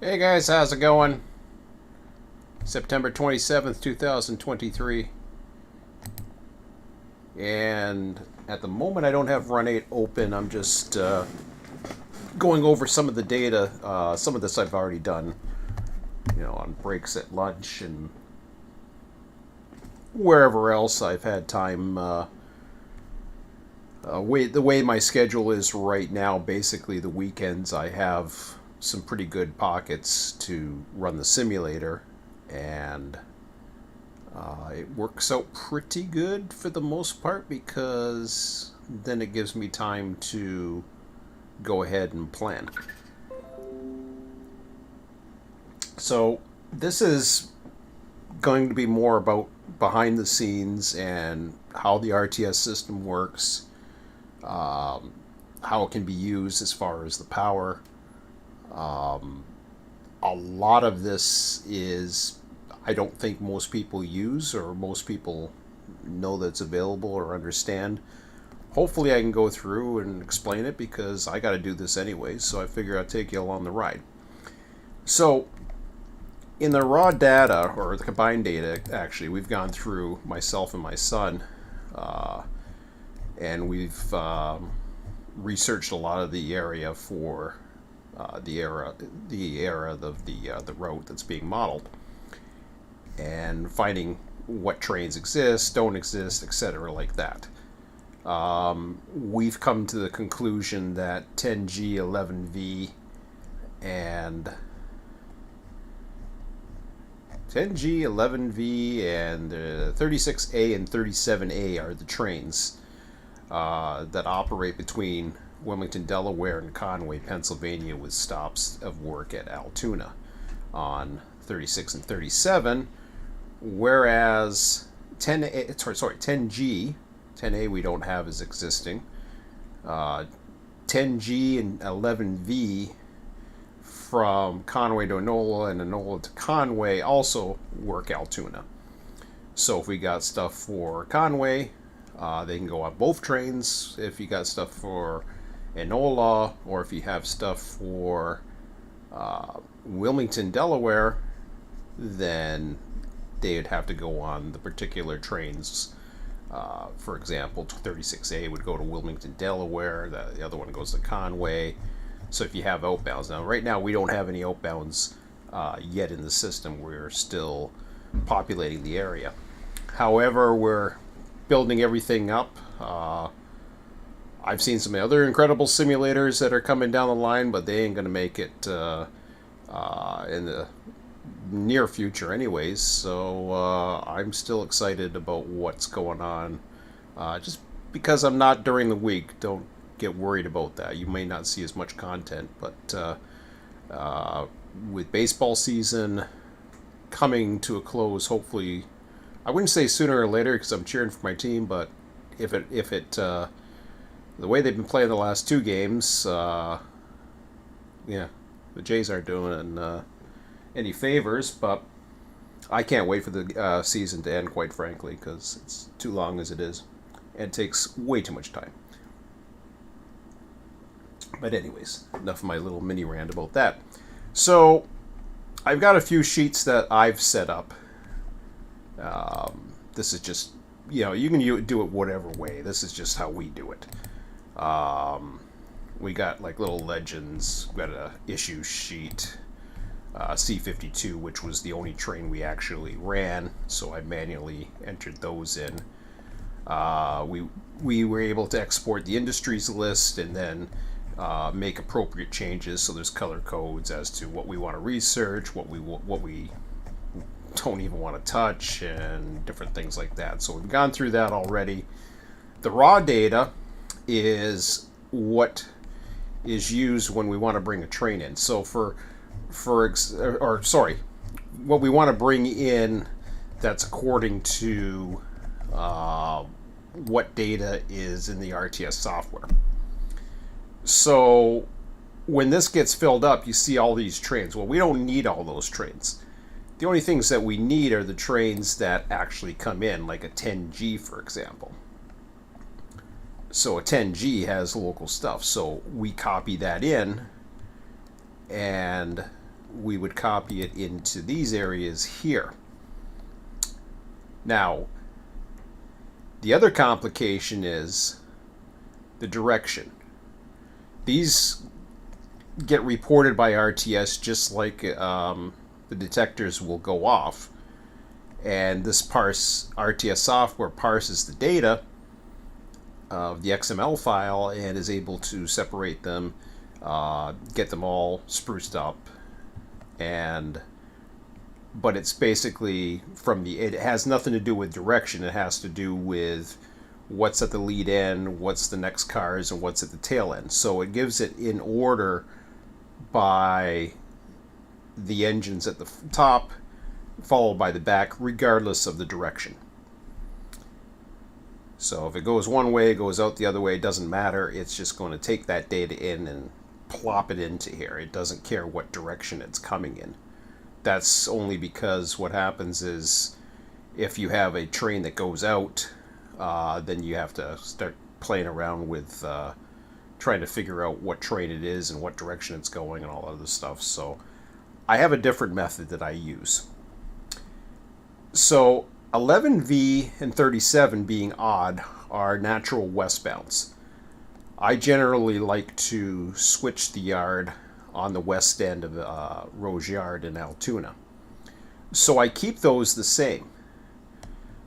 Hey guys, how's it going? September 27th, 2023. And at the moment, I don't have Run8 open. I'm just going over some of the data. Some of this I've already done, on breaks at lunch and wherever else I've had time. The way my schedule is right now, basically the weekends, I have some pretty good pockets to run the simulator, and it works out pretty good for the most part because then it gives me time to go ahead and plan. So this is going to be more about behind the scenes and how the RTS system works, how it can be used as far as the power. A lot of this is, I don't think most people use or most people know that's available or understand. Hopefully I can go through and explain it because I got to do this anyway, so I figure I'll take you along the ride. So in the raw data, or the combined data, actually, we've gone through, myself and my son, and we've researched a lot of the area for the era of the route that's being modeled, and finding what trains exist, don't exist, etc., like that. We've come to the conclusion that 10G, 11V, and 10G, 11V, and 36A and 37A are the trains that operate between Wilmington, Delaware, and Conway, Pennsylvania, with stops of work at Altoona on 36 and 37, whereas 10G, 10A we don't have as existing. 10G and 11V from Conway to Enola and Enola to Conway also work Altoona. So if we got stuff for Conway, they can go on both trains. If you got stuff for Enola, or if you have stuff for Wilmington, Delaware, then they'd have to go on the particular trains. For example, 36A would go to Wilmington, Delaware. The other one goes to Conway. So if you have outbounds. Now, right now, we don't have any outbounds yet in the system. We're still populating the area. However, we're building everything up. I've seen some other incredible simulators that are coming down the line, but they ain't going to make it in the near future anyways. So I'm still excited about what's going on. Just because I'm not during the week, don't get worried about that. You may not see as much content, but with baseball season coming to a close, hopefully, I wouldn't say sooner or later because I'm cheering for my team, but if it the way they've been playing the last two games, the Jays aren't doing any favors, but I can't wait for the season to end, quite frankly, because it's too long as it is, and it takes way too much time. But anyways, enough of my little mini rant about that. So I've got a few sheets that I've set up. This is just, you can do it whatever way. This is just how we do it. We got like little legends. We got a issue sheet, C52, which was the only train we actually ran, so I manually entered those in. We were able to export the industries list and then make appropriate changes. So there's color codes as to what we want to research, what we don't even want to touch, and different things like that. So we've gone through that already. The raw data is what is used when we want to bring a train in. So what we want to bring in that's according to what data is in the RTS software. So when this gets filled up, you see all these trains. Well, we don't need all those trains. The only things that we need are the trains that actually come in, like a 10G, for example. So a 10G has local stuff. So we copy that in, and we would copy it into these areas here. Now, the other complication is the direction. These get reported by RTS just like the detectors will go off. And this RTS software parses the data of the XML file and is able to separate them, get them all spruced up, but it's basically it has nothing to do with direction. It has to do with what's at the lead end, what's the next cars, and what's at the tail end. So it gives it in order by the engines at the top, followed by the back, regardless of the direction. So if it goes one way, it goes out the other way, it doesn't matter. It's just going to take that data in and plop it into here. It doesn't care what direction it's coming in. That's only because what happens is if you have a train that goes out, then you have to start playing around with trying to figure out what train it is and what direction it's going and all other stuff. So I have a different method that I use. So 11V and 37 being odd are natural westbounds. I generally like to switch the yard on the west end of Rose Yard in Altoona. So I keep those the same.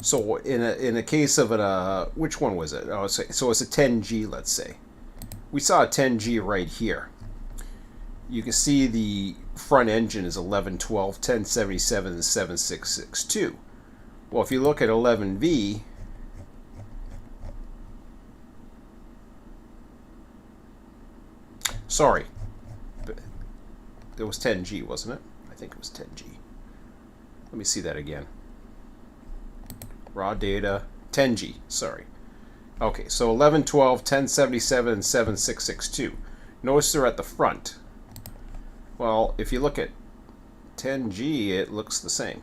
So in a case of which one was it? Oh, so it's a 10G, let's say. We saw a 10G right here. You can see the front engine is 1112, 1077, and 7662. Well, if you look at 11V, sorry, it was 10G, wasn't it? I think it was 10G. Let me see that again. Raw data, 10G, sorry. Okay, so 1112, 1077, and 7662. Notice they're at the front. Well, if you look at 10G, it looks the same.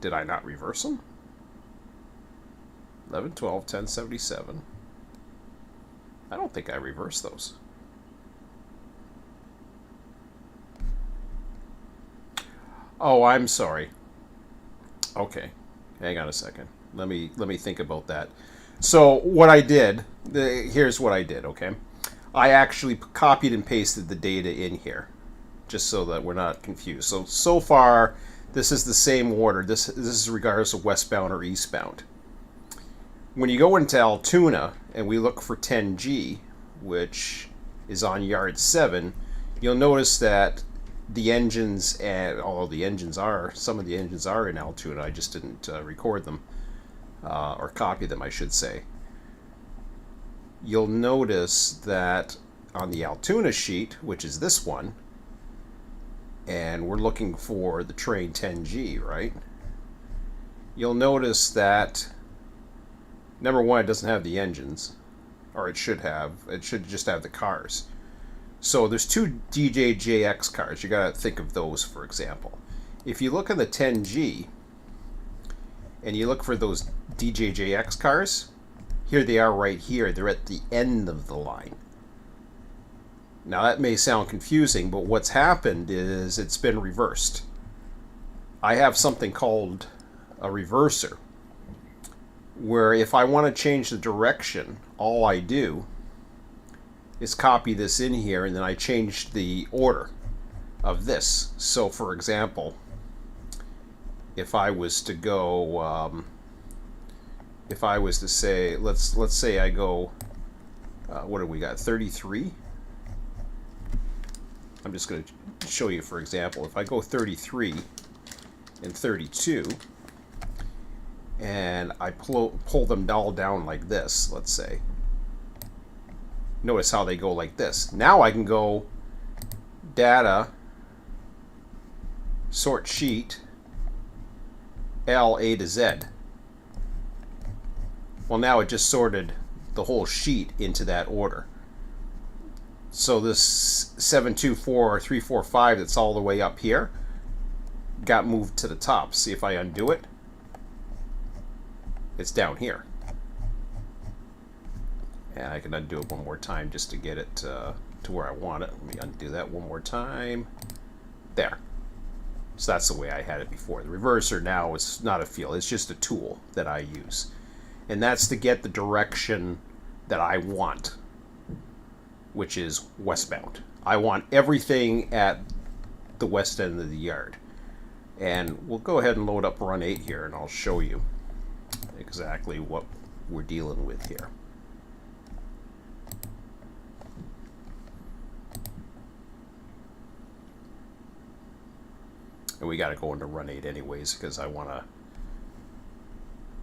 Did I not reverse them? 1112, 1077. I don't think I reversed those. Oh, I'm sorry. Okay, hang on a second. Let me think about that. So what I did, here's what I did, okay? I actually copied and pasted the data in here, just so that we're not confused. So far, this is the same order. This is regardless of westbound or eastbound. When you go into Altoona and we look for 10G, which is on yard 7, you'll notice that the engines, and although the engines are, some of the engines are in Altoona, I just didn't record them, or copy them, I should say. You'll notice that on the Altoona sheet, which is this one, and we're looking for the train 10G, right? You'll notice that, number one, it doesn't have the engines, or it should have. It should just have the cars. So there's two DJJX cars. You gotta think of those, for example. If you look at the 10G, and you look for those DJJX cars, here they are right here. They're at the end of the line. Now that may sound confusing, but what's happened is it's been reversed. I have something called a reverser, where if I want to change the direction, all I do is copy this in here, and then I change the order of this. So for example, if I was to go, if I was to say, let's say I go, what do we got, 33? I'm just going to show you, for example, if I go 33 and 32, and I pull them all down like this, let's say. Notice how they go like this. Now I can go data, sort sheet, L, A to Z. Well, now it just sorted the whole sheet into that order. So this 724 or 345 that's all the way up here got moved to the top. See if I undo it. It's down here. And I can undo it one more time just to get it to where I want it. Let me undo that one more time. There. So that's the way I had it before. The reverser now is not a field. It's just a tool that I use. And that's to get the direction that I want, which is westbound. I want everything at the west end of the yard. And we'll go ahead and load up Run8 here, and I'll show you exactly what we're dealing with here. And we got to go into Run8 anyways because I want to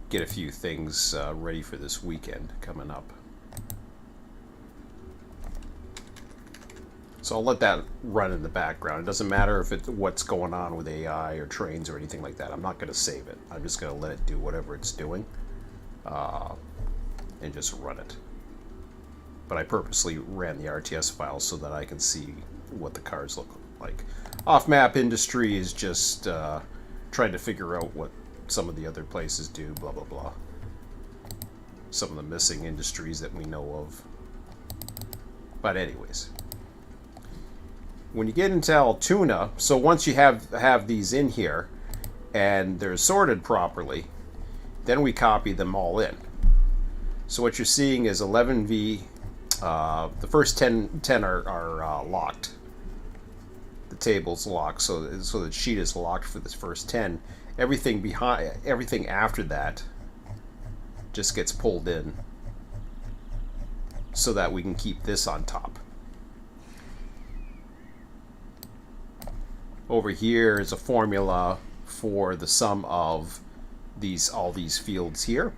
get a few things ready for this weekend coming up. So I'll let that run in the background. It doesn't matter if it's what's going on with AI or trains or anything like that. I'm not going to save it. I'm just going to let it do whatever it's doing and just run it. But I purposely ran the RTS file so that I can see what the cars look like. Off-map industry is just trying to figure out what some of the other places do, blah, blah, blah. Some of the missing industries that we know of. But anyways. When you get into Altoona, so once you have these in here and they're sorted properly, then we copy them all in. So what you're seeing is 11V, the first 10 are locked. The table's locked, so the sheet is locked for this first 10. Everything after that just gets pulled in so that we can keep this on top. Over here is a formula for the sum of all these fields here.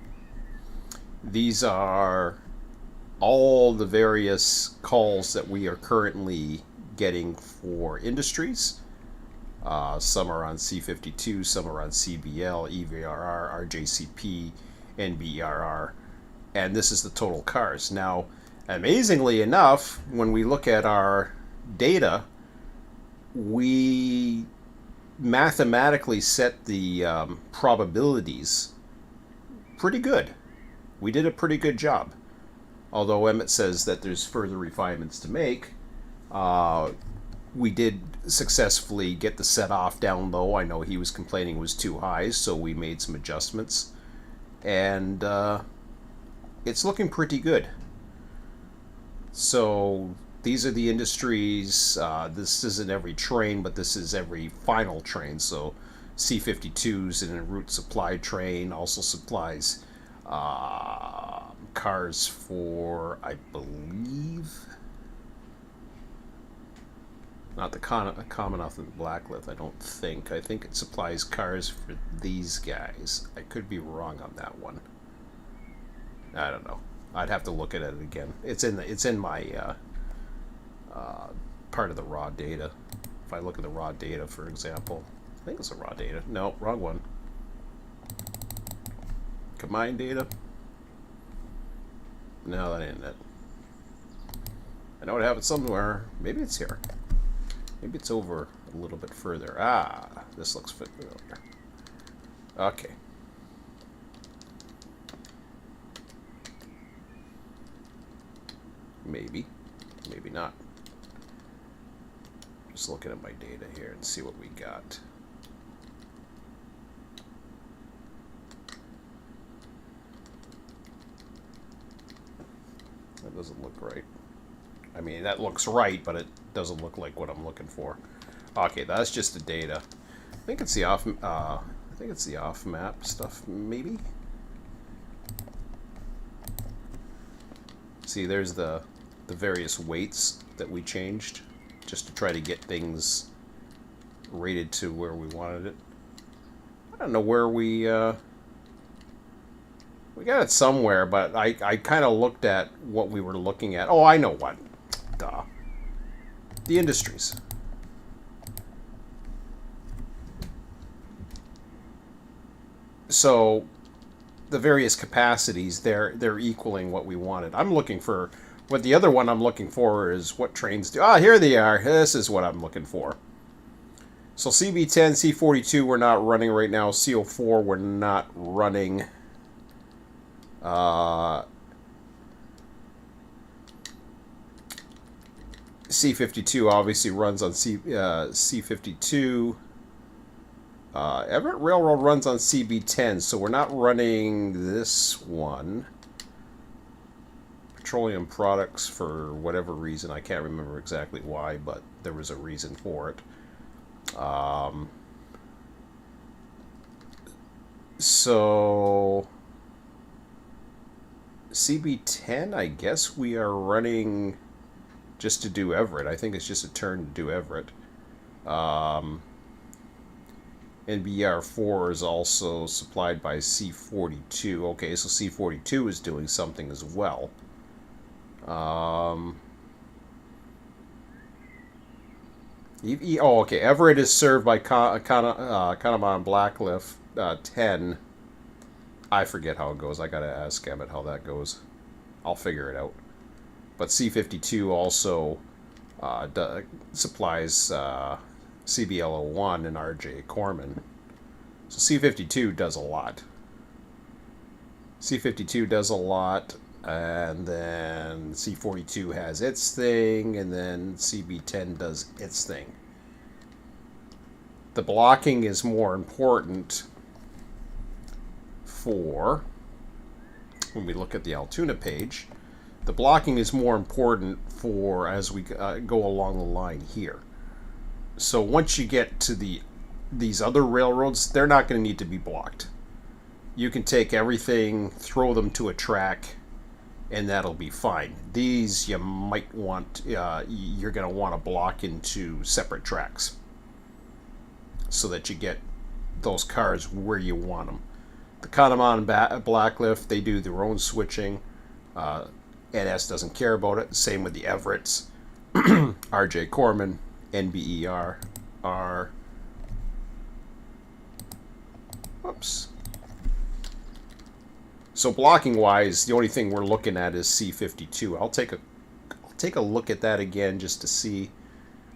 These are all the various calls that we are currently getting for industries. Some are on C52, some are on CBL, EVRR, RJCP, NBERR, and this is the total cars. Now, amazingly enough, when we look at our data, we mathematically set the probabilities pretty good. We did a pretty good job. Although Emmett says that there's further refinements to make, we did successfully get the set off down low. I know he was complaining it was too high, so we made some adjustments. And it's looking pretty good. So these are the industries. This isn't every train, but this is every final train. So C52's an en route supply train, also supplies cars for, I believe, not the Commonwealth and Blacklift, I don't think. I think it supplies cars for these guys. I could be wrong on that one. I don't know. I'd have to look at it again. It's in my part of the raw data. If I look at the raw data, for example, I think it's a raw data. No, wrong one. Combined data. No, that ain't it. I know I have it somewhere. Maybe it's here. Maybe it's over a little bit further. Ah, this looks familiar. Okay. Maybe. Maybe not. Just looking at my data here and see what we got. That doesn't look right. I mean, that looks right, but it doesn't look like what I'm looking for. Okay, that's just the data. I think it's the off. I think it's the off-map stuff, maybe. See, there's the various weights that we changed, just to try to get things rated to where we wanted it. I don't know where we got it somewhere, but I kind of looked at what we were looking at. Oh, I know what. Duh. The industries. So the various capacities, they're equaling what we wanted. I'm looking for what the other one I'm looking for is what trains do. Ah, here they are. This is what I'm looking for. So CB10, C42 we're not running right now. CO4 we're not running. C52 obviously runs on C52. Everett Railroad runs on CB10, so we're not running this one. Petroleum products, for whatever reason, I can't remember exactly why, but there was a reason for it. So CB10, I guess we are running just to do Everett. I think it's just a turn to do Everett. NBR4 is also supplied by C42. Okay, so C42 is doing something as well. Oh, okay. Everett is served by Connemara Blacklift 10. I forget how it goes. I gotta ask Emmett how that goes. I'll figure it out. But C52 also supplies CBL01 and RJ Corman. So C52 does a lot. C52 does a lot, and then C42 has its thing, and then CB10 does its thing. The blocking is more important for, when we look at the Altoona page, the blocking is more important for as we go along the line here. So once you get to these other railroads, they're not going to need to be blocked. You can take everything, throw them to a track, and that'll be fine. These you might want, you're going to want to block into separate tracks so that you get those cars where you want them. The Connemara and Blacklift, they do their own switching. NS doesn't care about it. Same with the Everetts. RJ Corman, NBER are... Whoops. So blocking wise, the only thing we're looking at is C52. I'll take a look at that again just to see,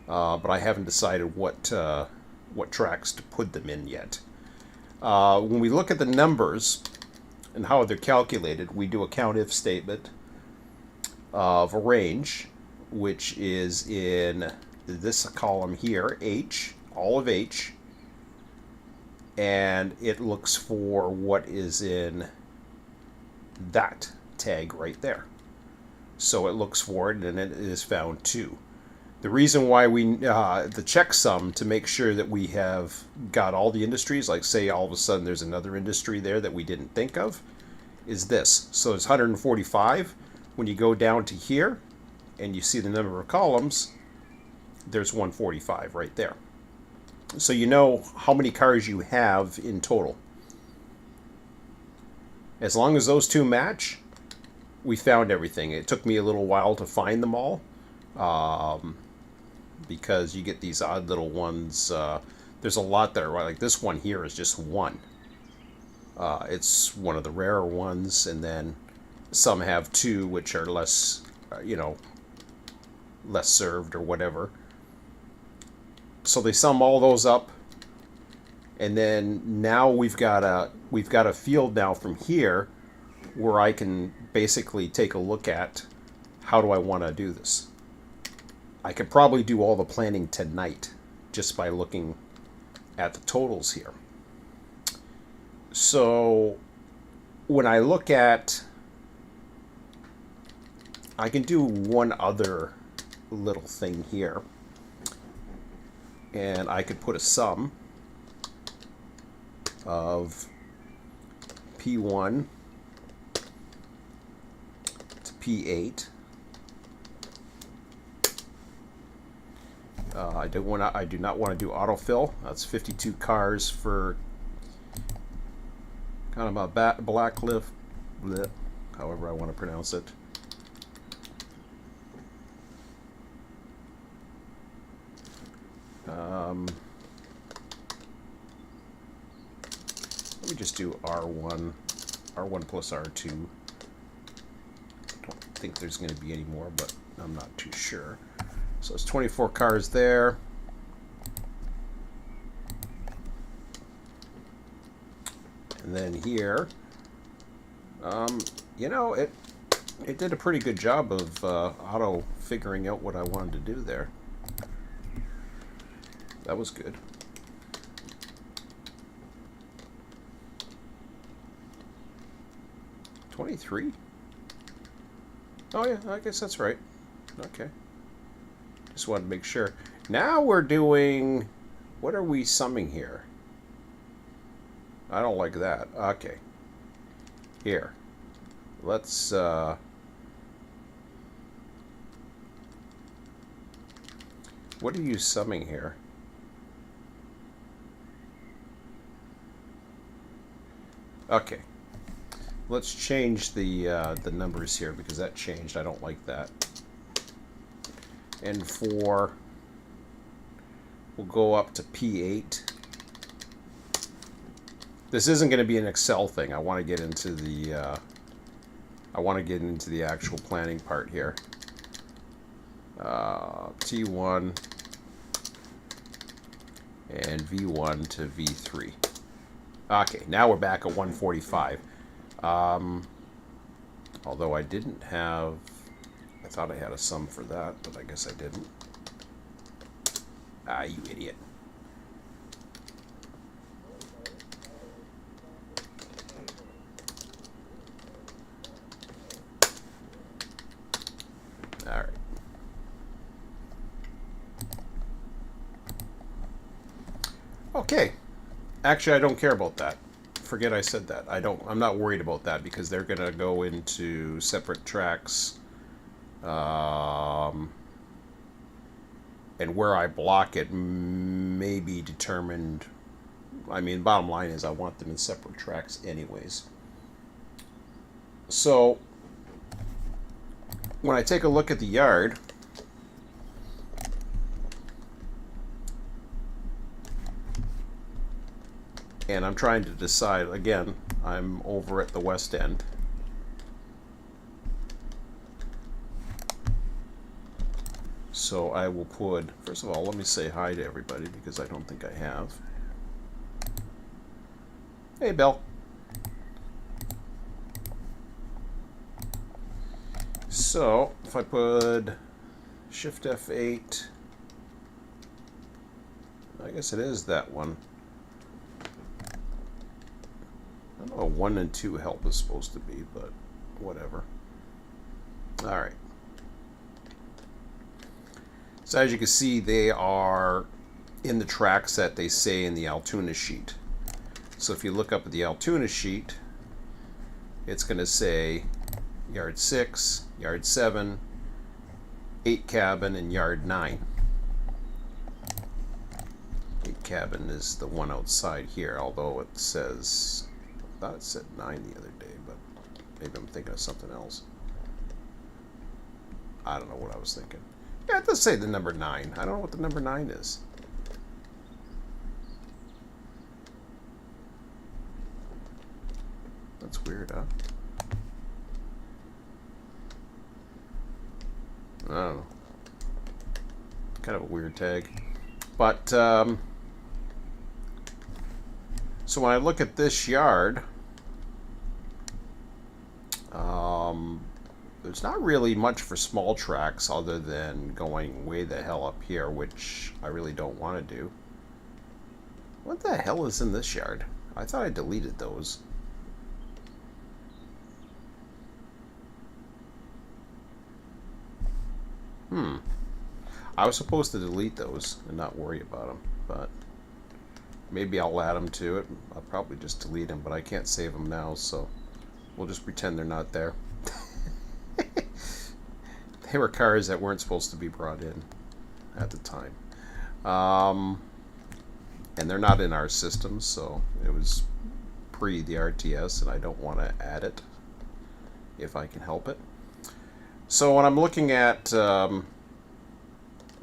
but I haven't decided what tracks to put them in yet. When we look at the numbers and how they're calculated, we do a count-if statement of a range, which is in this column here, H, all of H, and it looks for what is in that tag right there. So it looks for it, and it is found 2. The reason why we the checksum to make sure that we have got all the industries, like say all of a sudden there's another industry there that we didn't think of, is this. So it's 145. When you go down to here and you see the number of columns, there's 145 right there. So you know how many cars you have in total. As long as those two match, we found everything. It took me a little while to find them all, because you get these odd little ones. There's a lot that are like this one here is just one. It's one of the rarer ones, and then some have 2, which are less, less served or whatever. So they sum all those up, and then now we've got a field now from here where I can basically take a look at how do I want to do this. I could probably do all the planning tonight just by looking at the totals here. So when I look at, I can do one other little thing here, and I could put a sum of P1 to P8. I do not want to do autofill. That's 52 cars for kind of a Blacklift, however I want to pronounce it. Let me just do R1 plus R2. I don't think there's going to be any more, but I'm not too sure. So it's 24 cars there. And then here, It did a pretty good job of auto figuring out what I wanted to do there. That was good. $23? Oh yeah, I guess that's right. Okay. Just wanted to make sure. Now we're doing... What are we summing here? I don't like that. Okay. Here. Let's... What are you summing here? Okay. Let's change the numbers here because that changed. I don't like that. And for... We'll go up to P8. This isn't going to be an Excel thing. I want to get into the... I want to get into the actual planning part here. T1 and V1 to V3. Okay, now we're back at 145. Although I didn't have... I thought I had a sum for that, but I guess I didn't. Ah, you idiot. Alright. Okay. Actually, I don't care about that. Forget I said that. I'm not worried about that because they're going to go into separate tracks. And where I block it may be determined. I mean, bottom line is I want them in separate tracks anyways. So, when I take a look at the yard, and I'm trying to decide, again, I'm over at the west end. So I will put, first of all, let me say hi to everybody because I don't think I have. Hey, Bill. So if I put Shift F8, I guess it is that one. I don't know what 1 and 2 help is supposed to be, but whatever. All right. So as you can see, they are in the tracks that they say in the Altoona sheet. So if you look up at the Altoona sheet, it's going to say yard 6, yard 7, 8 cabin, and yard 9. 8 cabin is the one outside here, although it says, I thought it said 9 the other day, but maybe I'm thinking of something else. I don't know what I was thinking. Yeah, it does say the number 9. I don't know what the number 9 is. That's weird, huh? I don't know. Kind of a weird tag. But, so when I look at this yard, there's not really much for small tracks other than going way the hell up here, which I really don't want to do. What the hell is in this yard? I thought I deleted those. I was supposed to delete those and not worry about them, but maybe I'll add them to it. I'll probably just delete them, but I can't save them now, so we'll just pretend they're not there. They were cars that weren't supposed to be brought in at the time. And they're not in our system, so it was pre the RTS, and I don't want to add it if I can help it. So when I'm looking at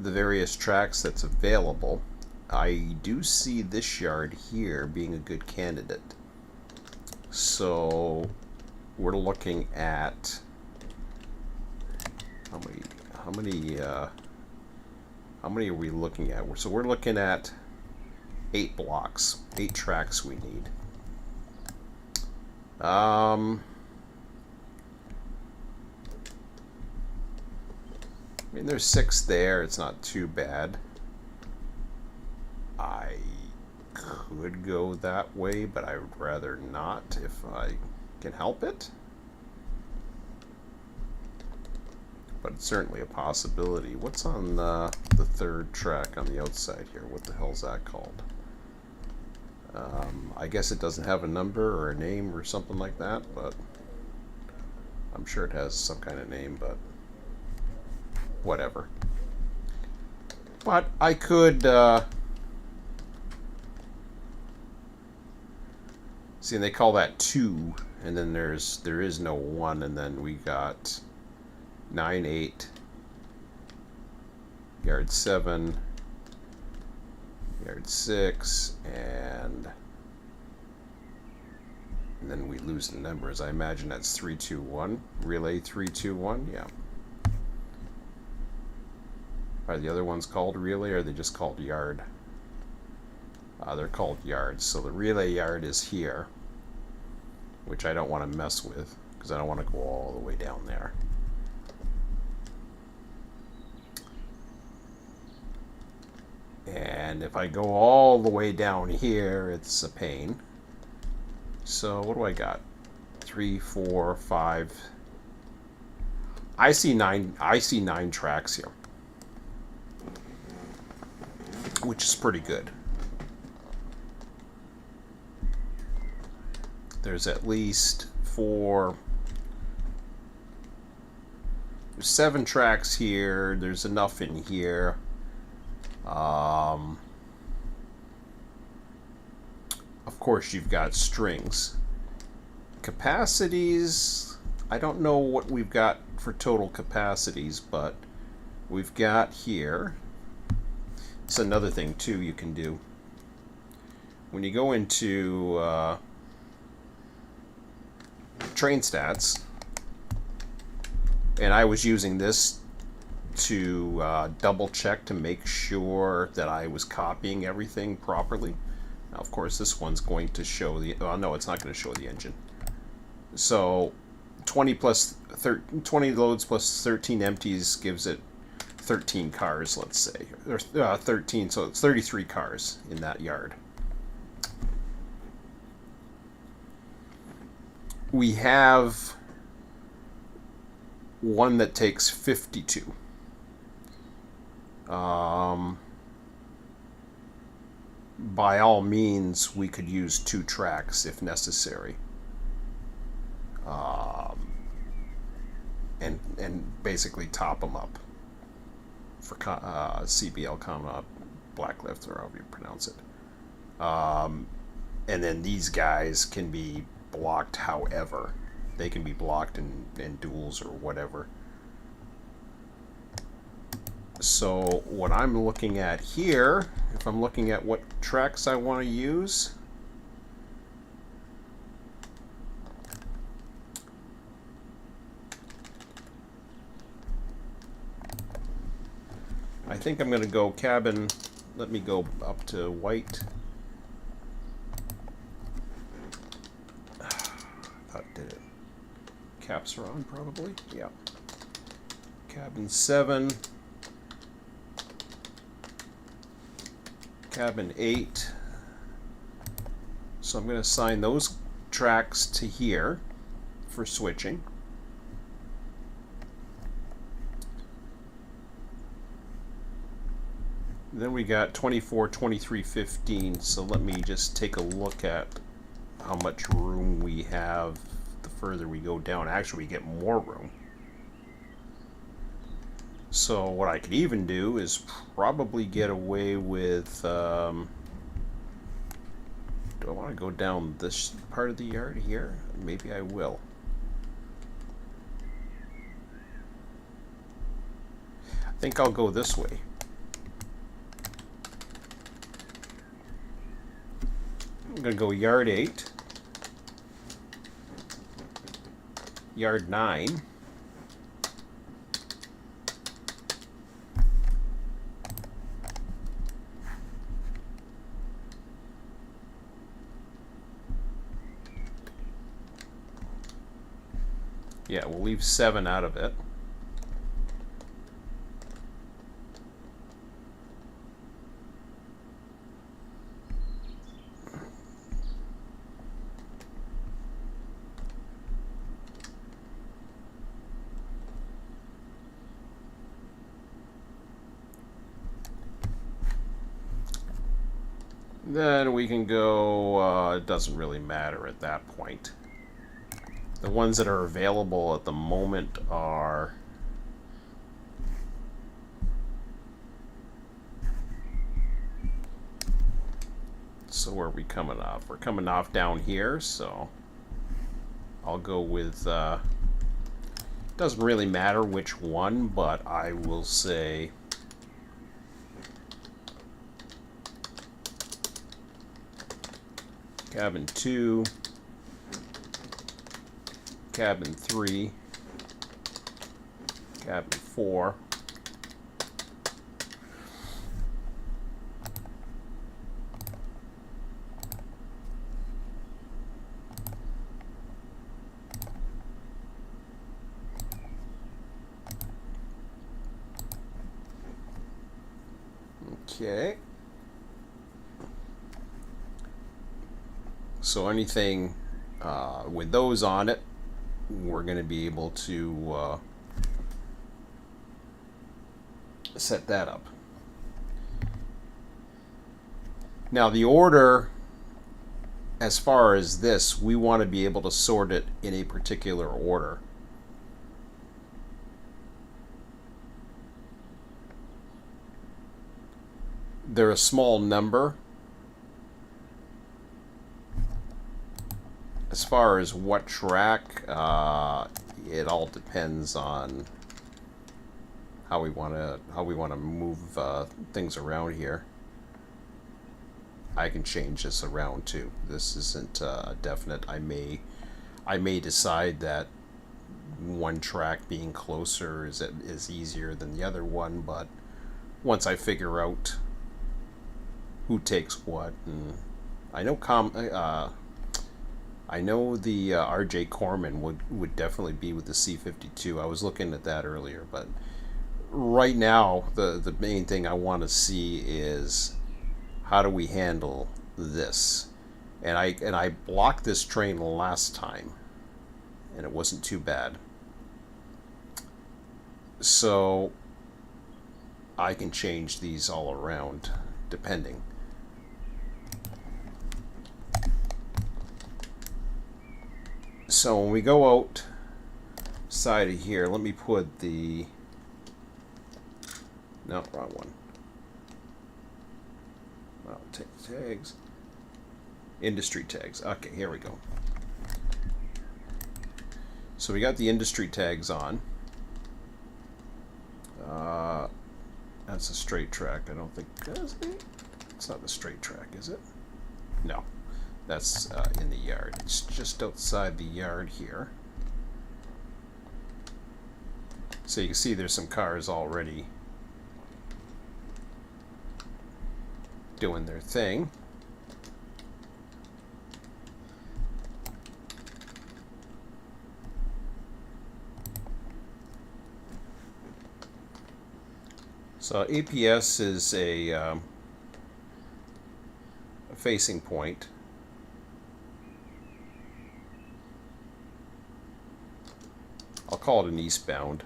the various tracks that's available, I do see this yard here being a good candidate. So we're looking at how many are we looking at? So we're looking at 8 blocks, 8 tracks we need. I mean, there's 6 there. It's not too bad. I could go that way, but I would rather not if I can help it. But it's certainly a possibility. What's on the 3rd track on the outside here? What the hell's that called? I guess it doesn't have a number or a name or something like that, but I'm sure it has some kind of name, but whatever. But I could see, and they call that 2, and then there is no 1, and then we got 9-8, yard 7, yard 6, and then we lose the numbers. I imagine that's 3-2-1. Relay 3-2-1, yeah. Are the other ones called relay, or are they just called yard? They're called yards. So the relay yard is here, which I don't want to mess with because I don't want to go all the way down there. And if I go all the way down here, it's a pain. So what do I got? 3, 4, 5. I see 9 tracks here, which is pretty good. There's at least 7 tracks here. There's enough in here. Of course, you've got strings. Capacities, I don't know what we've got for total capacities, but we've got here. It's another thing, too, you can do. When you go into train stats, and I was using this to double check to make sure that I was copying everything properly. Now, of course, this one's going to show the, no, it's not going to show the engine. So 20 loads plus 13 empties gives it 13 cars, let's say, or 13, so it's 33 cars in that yard. We have one that takes 52. By all means, we could use 2 tracks if necessary, and basically top them up for CBL, Blacklift, or however you pronounce it. And then these guys can be blocked however. They can be blocked in duels or whatever. So what I'm looking at here, if I'm looking at what tracks I want to use, I think I'm going to go cabin. Let me go up to white. Did it? Caps are on, probably. Yeah. Cabin 7. Cabin 8. So I'm going to assign those tracks to here for switching. Then we got 24, 23, 15. So let me just take a look at how much room we have the further we go down. Actually, we get more room. So what I could even do is probably get away with, do I want to go down this part of the yard here? Maybe I will. I think I'll go this way. I'm going to go yard 8, yard 9, yeah, we'll leave 7 out of it. then we can go, it doesn't really matter at that point. The ones that are available at the moment are so where are we coming off? We're coming off down here, so I'll go with doesn't really matter which one, but I will say cabin 2, cabin 3, cabin 4, okay. So anything with those on it, we're going to be able to set that up. Now the order, as far as this, we want to be able to sort it in a particular order. They're a small number. As far as what track, it all depends on how we want to move things around here. I can change this around too. This isn't definite. I may decide that one track being closer is easier than the other one, but once I figure out who takes what, and I know the RJ Corman would definitely be with the C-52. I was looking at that earlier, but right now the main thing I want to see is how do we handle this. And I blocked this train last time, and it wasn't too bad. So I can change these all around depending. So when we go out side of here, let me put the, no, wrong one. I'll take the tags. Industry tags. Okay, here we go. So we got the industry tags on. That's a straight track. I don't think, is it? It's not the straight track, is it? No. That's in the yard. It's just outside the yard here. So you can see there's some cars already doing their thing. So APS is a facing point. I'll call it an eastbound.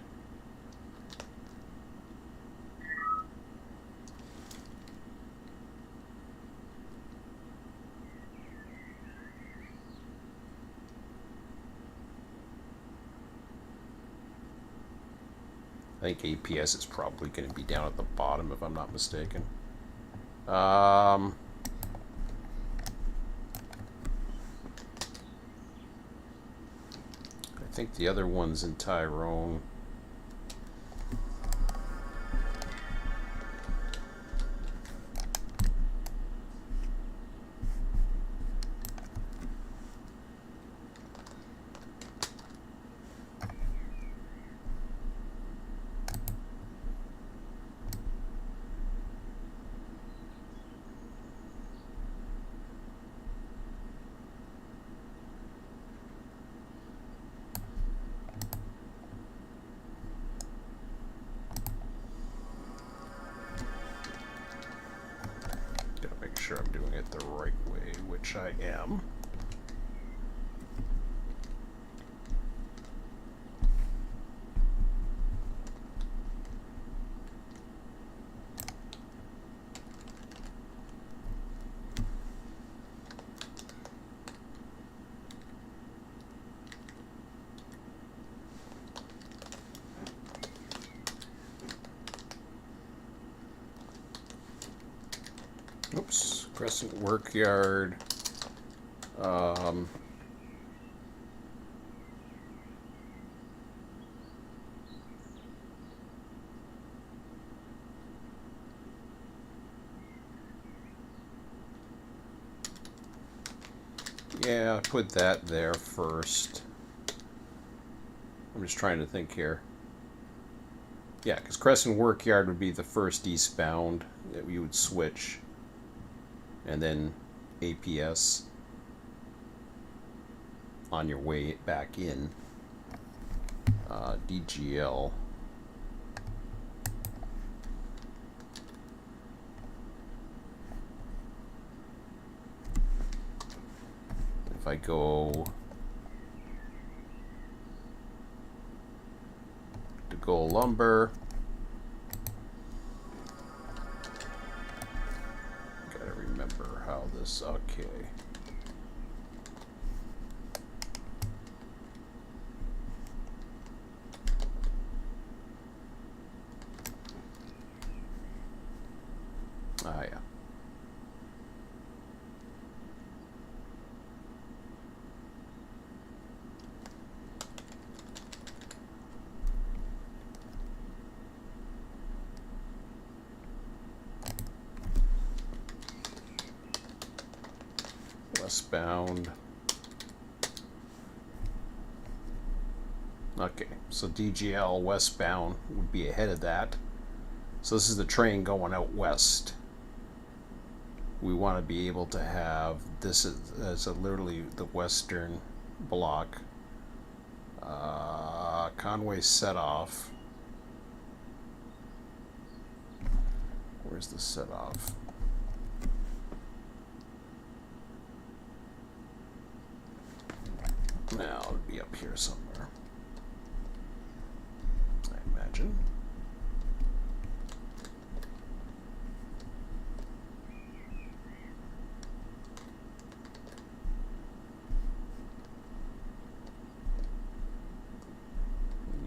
I think APS is probably going to be down at the bottom if I'm not mistaken. I think the other one's in Tyrone. Sure I'm doing it the right way, which I am. Oops, Crescent Workyard. Yeah, put that there first. I'm just trying to think here. Yeah, because Crescent Workyard would be the first eastbound that you would switch. And then APS on your way back in. DGL. If I go to Gold Lumber, gotta remember how this, okay. Ah, yeah. Westbound. Okay, so DGL westbound would be ahead of that. So this is the train going out west. We want to be able to have this as literally the western block. Conway set off. Where's the set off? Now it'll be up here somewhere, I imagine.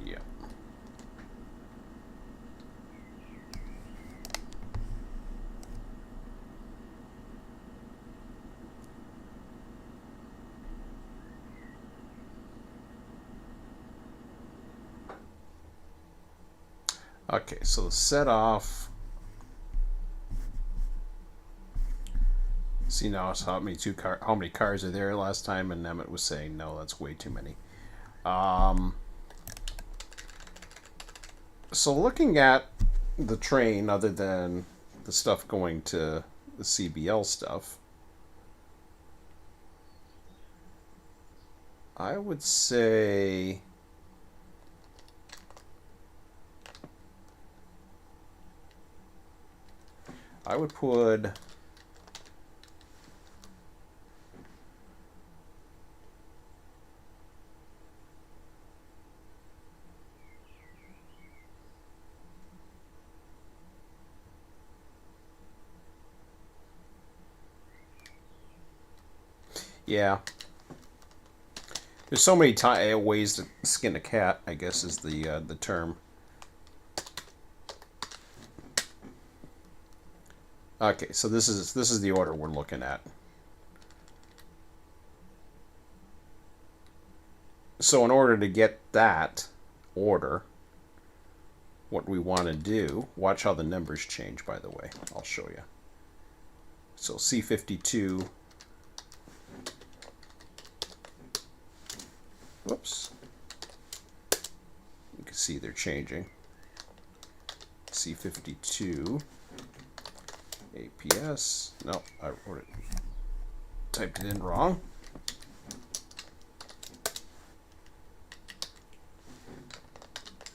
Yep. Okay, so the set off. See now it's how many how many cars are there last time, and Emmett was saying no, that's way too many. So looking at the train, other than the stuff going to the CBL stuff, I would say I would put yeah. There's so many ways to skin a cat, I guess is the term. Okay, so this is the order we're looking at. So in order to get that order, what we want to do, watch how the numbers change, by the way. I'll show you. So C52, whoops. You can see they're changing. C52, APS, no, I wrote it, typed it in wrong.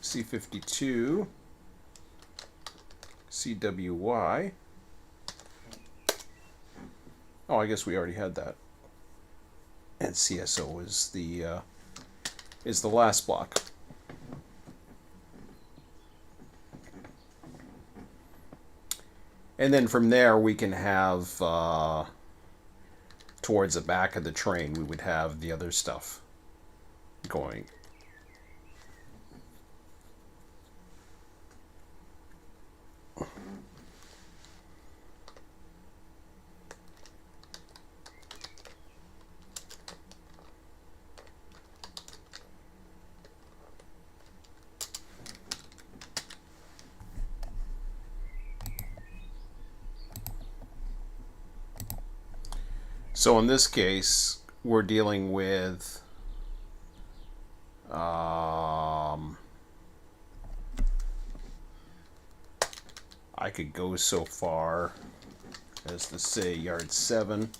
C52, CWY. Oh, I guess we already had that. And CSO is the last block. And then from there we can have towards the back of the train we would have the other stuff going. So in this case, we're dealing with I could go so far as to say yard 7.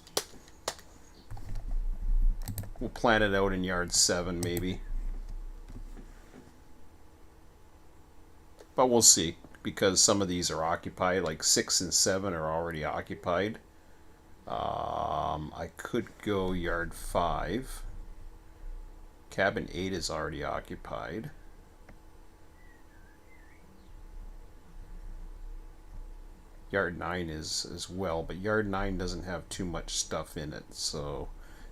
We'll plan it out in yard 7 maybe. But we'll see, because some of these are occupied, like 6 and 7 are already occupied. I could go yard 5. Cabin 8 is already occupied. Yard 9 is as well, but yard 9 doesn't have too much stuff in it, so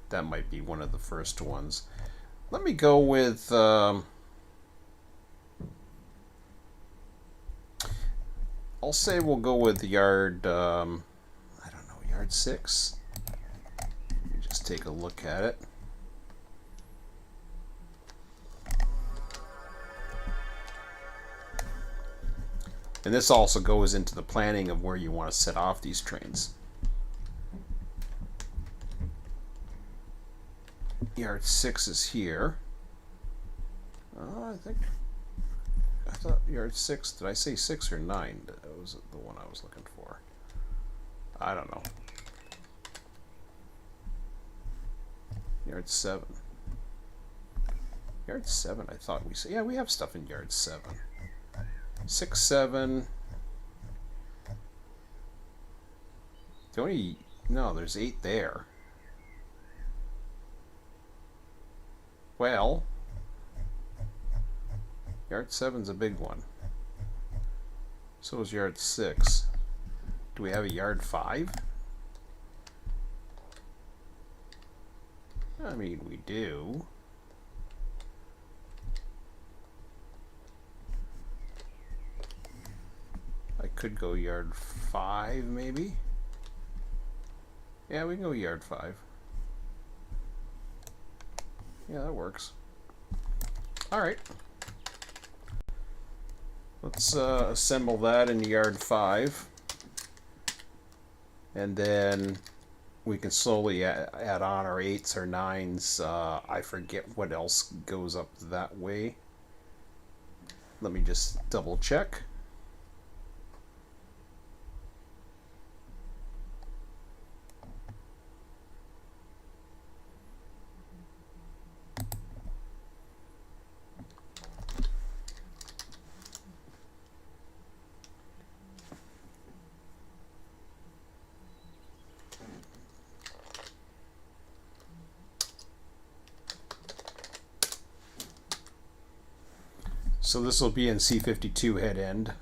that might be one of the first ones. Let me go with I'll say we'll go with yard I don't know, yard 6. Let me just take a look at it. And this also goes into the planning of where you want to set off these trains. Yard 6 is here. I thought yard 6, did I say 6 or 9? That was the one I was looking for. I don't know. Yard 7. Yard 7, I thought we said. Yeah, we have stuff in yard 7. 6, 7. No, there's 8 there. Well, yard 7's a big one. So is yard 6. Do we have a yard 5? I mean, we do. I could go yard 5 maybe. Yeah, we can go yard 5. Yeah, that works. Alright. Let's assemble that in yard 5. And then we can slowly add on our 8s or 9s. I forget what else goes up that way. Let me just double check. So this will be in C52 head end.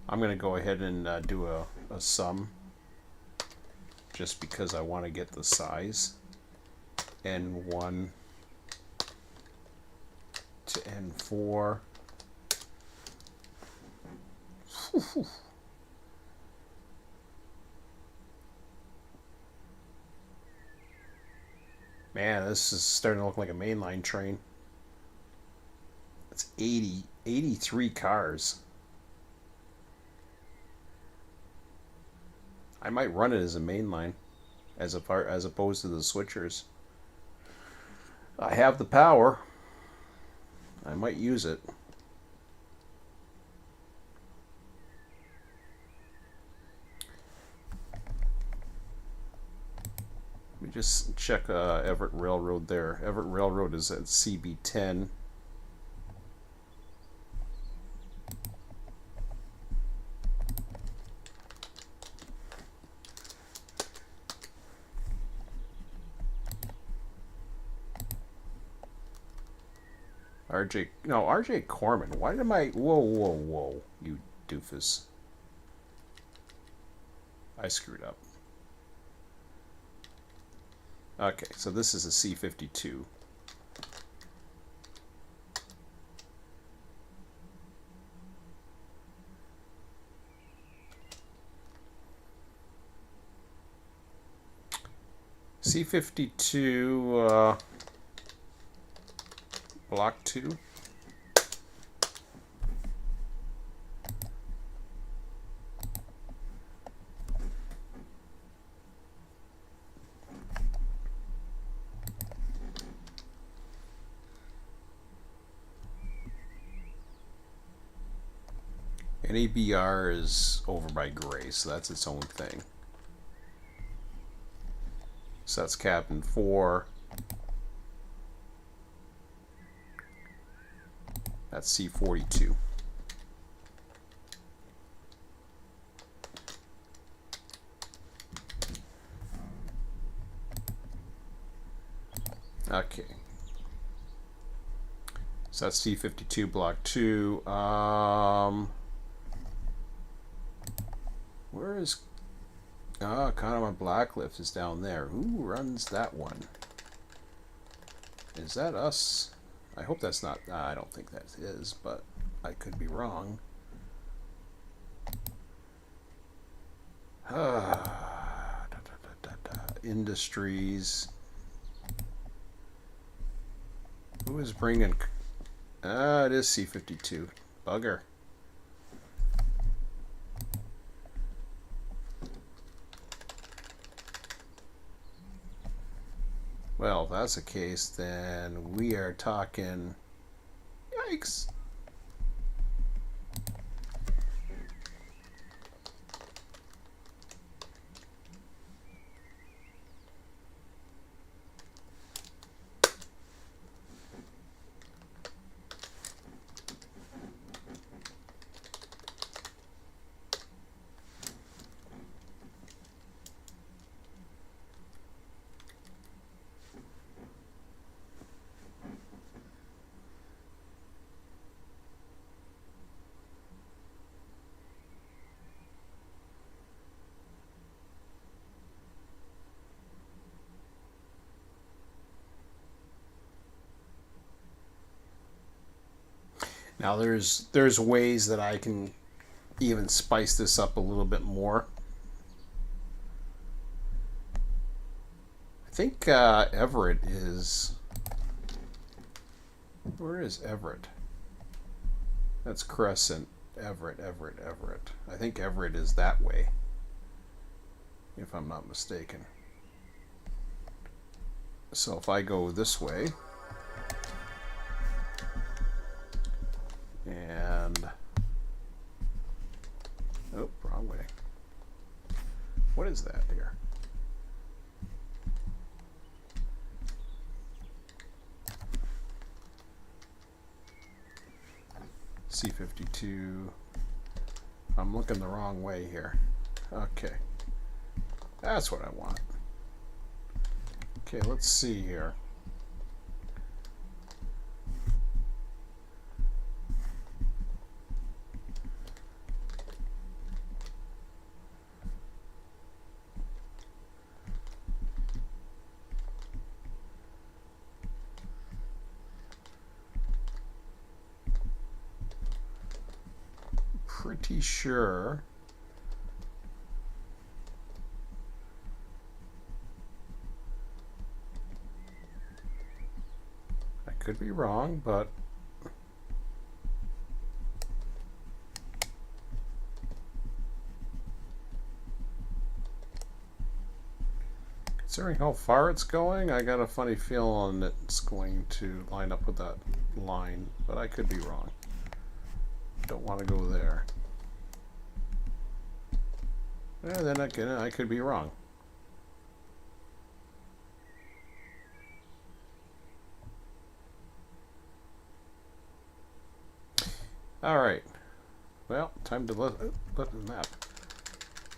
I'm going to go ahead and do a sum just because I want to get the size. N1 to N4. Man, this is starting to look like a mainline train. It's 83 cars. I might run it as a mainline as opposed to the switchers. I have the power. I might use it. Let me just check Everett Railroad there. Everett Railroad is at CB10. RJ Corman. Why did I... Whoa, you doofus. I screwed up. Okay, so this is a C52. C52 block 2. NABR is over by Gray, so that's its own thing. So that's Captain 4. That's C42. Okay. So that's C52 block 2. Where is... Connemara Blacklift is down there. Who runs that one? Is that us? I hope that's not... I don't think that is, but I could be wrong. Industries. Who is bringing... it is C52. Bugger. Well, if that's the case, then we are talking... Yikes. Now there's ways that I can even spice this up a little bit more. I think Everett is... Where is Everett? That's Crescent. Everett. I think Everett is that way, if I'm not mistaken. So if I go this way... And... Oh, wrong way. What is that here? C52. I'm looking the wrong way here. Okay. That's what I want. Okay, let's see here. Pretty sure I could be wrong, but considering how far it's going, I got a funny feeling it's going to line up with that line, but I could be wrong. Don't want to go there. And then again, I could be wrong. All right. Well, time to look at the map.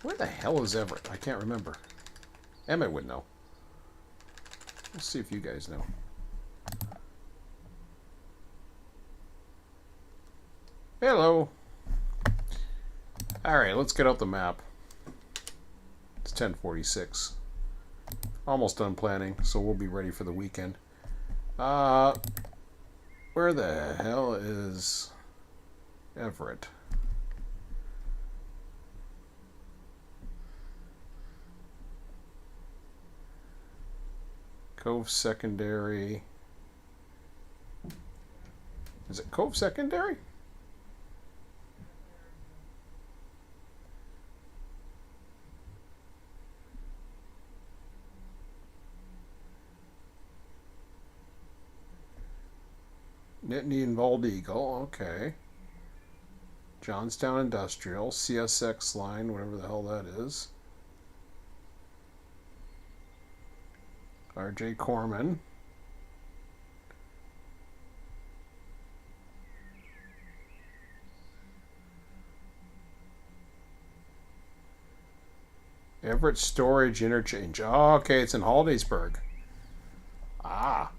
Where the hell is Everett? I can't remember. Emmett would know. Let's see if you guys know. Hello. All right, let's get out the map. It's 10:46. Almost done planning, so we'll be ready for the weekend. Where the hell is Everett? Cove Secondary. Is it Cove Secondary? Nittany and Bald Eagle, okay. Johnstown Industrial, CSX line, whatever the hell that is. RJ Corman. Everett Storage Interchange. Oh, okay, it's in Hollidaysburg. Ah.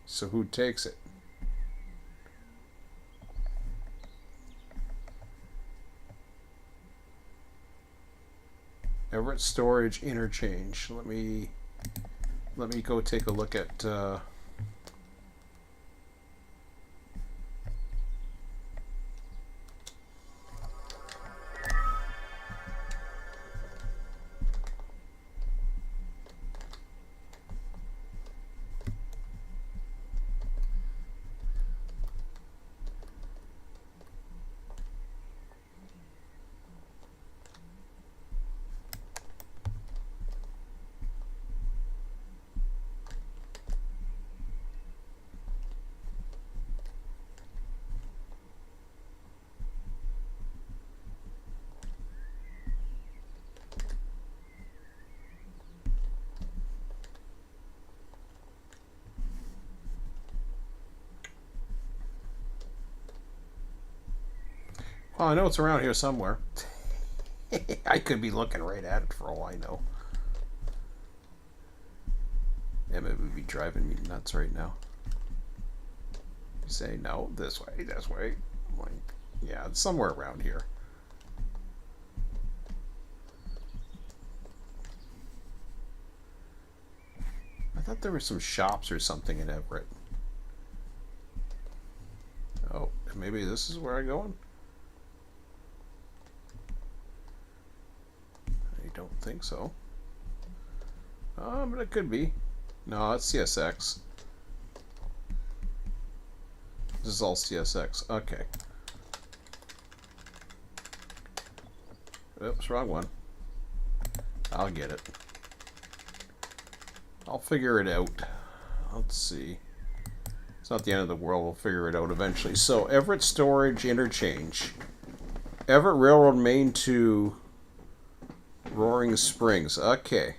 So who takes it? Everett Storage Interchange. Let me go take a look at well, I know it's around here somewhere. I could be looking right at it for all I know. Emma would be driving me nuts right now. You say, no, this way, this way. Like, yeah, it's somewhere around here. I thought there were some shops or something in Everett. Oh, maybe this is where I'm going? I don't think so. But it could be. No, it's CSX. This is all CSX. Okay. Oops, wrong one. I'll get it. I'll figure it out. Let's see. It's not the end of the world. We'll figure it out eventually. So, Everett Storage Interchange. Everett Railroad Main to Roaring Springs. Okay.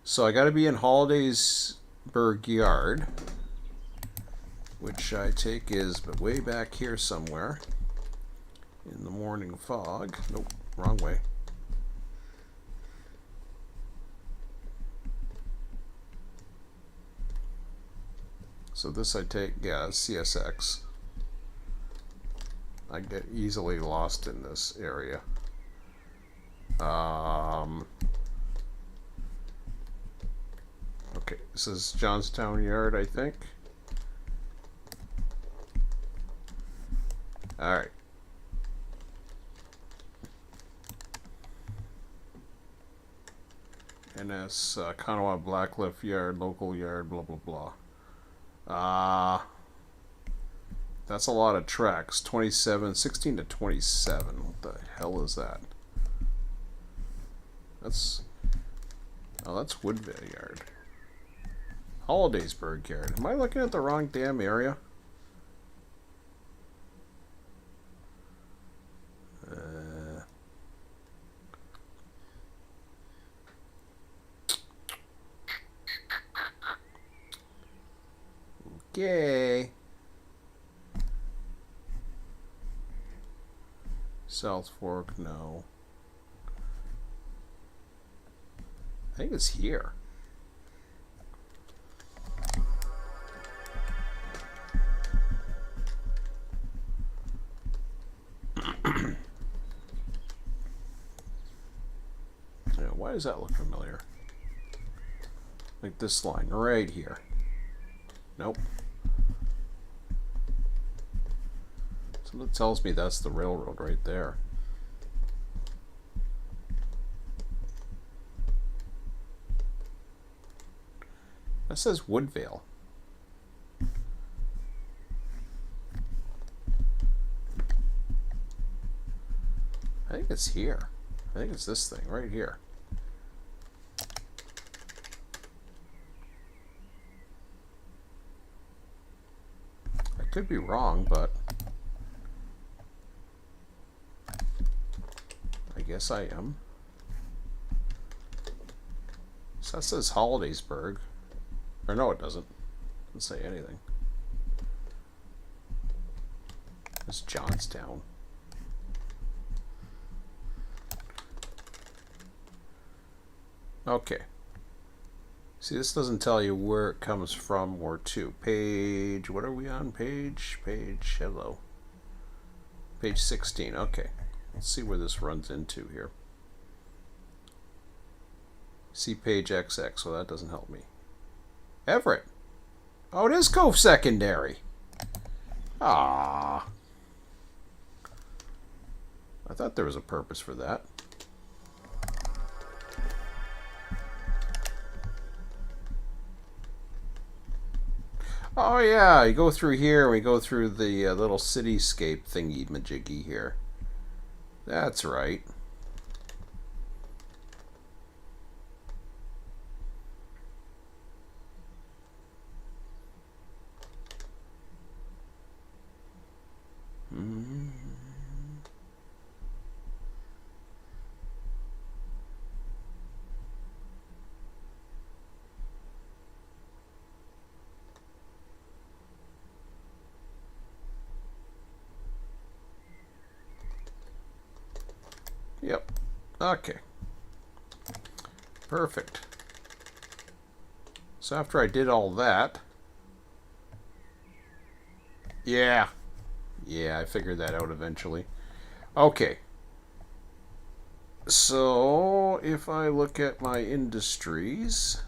So, I got to be in Hollidaysburg Yard, which I take is way back here somewhere in the morning fog. Nope, wrong way. So this I take, yeah, CSX. I get easily lost in this area. Okay, this is Johnstown Yard, I think. All right. NS Kanawha Blackliff Yard, local yard, blah blah blah. That's a lot of tracks. 16 to 27. What the hell is that? That's Woodville Yard. Hollidaysburg Yard. Am I looking at the wrong damn area? Okay. South Fork, no. I think it's here. Yeah, why does that look familiar? Like this line right here. Nope. Something tells me that's the railroad right there. That says Woodvale. I think it's here. I think it's this thing right here. Could be wrong, but I guess I am. So that says Hollidaysburg. Or no, it doesn't. It doesn't say anything. It's Johnstown. Okay. See, this doesn't tell you where it comes from or to. Page, what are we on? Page, hello. Page 16, okay. Let's see where this runs into here. See page XX, so that doesn't help me. Everett. Oh, it is Cove Secondary. Ah. I thought there was a purpose for that. Oh yeah, you go through here and we go through the little cityscape thingy-majiggy here. That's right. Yep. Okay. Perfect. So after I did all that... Yeah. Yeah, I figured that out eventually. Okay. So, if I look at my industries...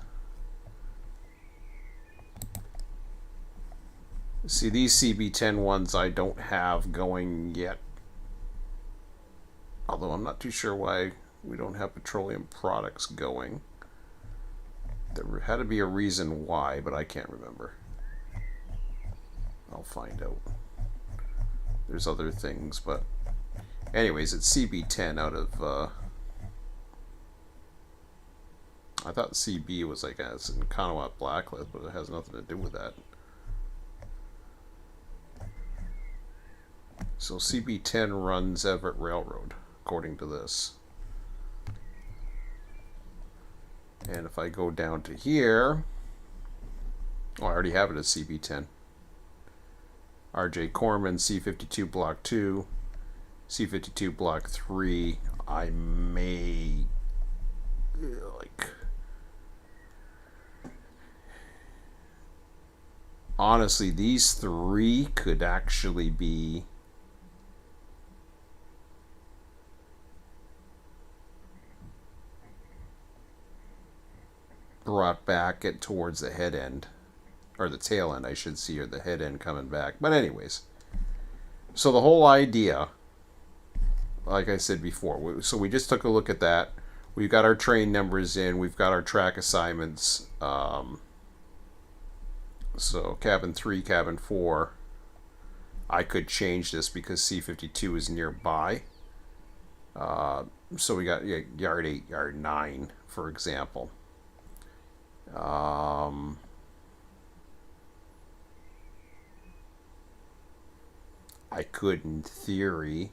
See, these CB10 ones I don't have going yet. Although I'm not too sure why we don't have petroleum products going. There had to be a reason why, but I can't remember. I'll find out. There's other things, but... Anyways, it's CB10 out of... I thought CB was like it's in Kanawha Blacklist, but it has nothing to do with that. So CB10 runs Everett Railroad, according to this. And if I go down to here... Oh, I already have it as CB10. RJ Corman, C52 Block 2, C52 Block 3. I may... like... Honestly, these three could actually be... brought back towards the head end. Or the tail end, I should see, or the head end coming back. But anyways. So the whole idea, like I said before, so we just took a look at that. We've got our train numbers in. We've got our track assignments. So cabin 3, cabin 4. I could change this because C52 is nearby. So we got yard 8, yard 9, for example. I could, in theory,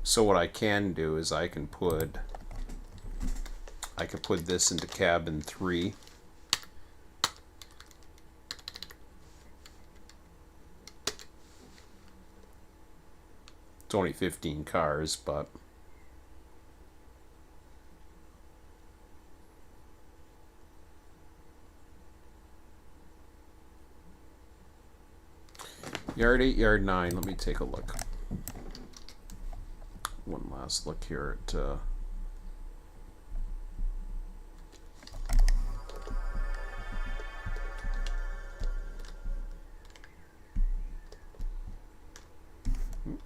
so what I can do is I can put this into cabin 3. It's only 15 cars, but yard 8, yard 9. Let me take a look. One last look here at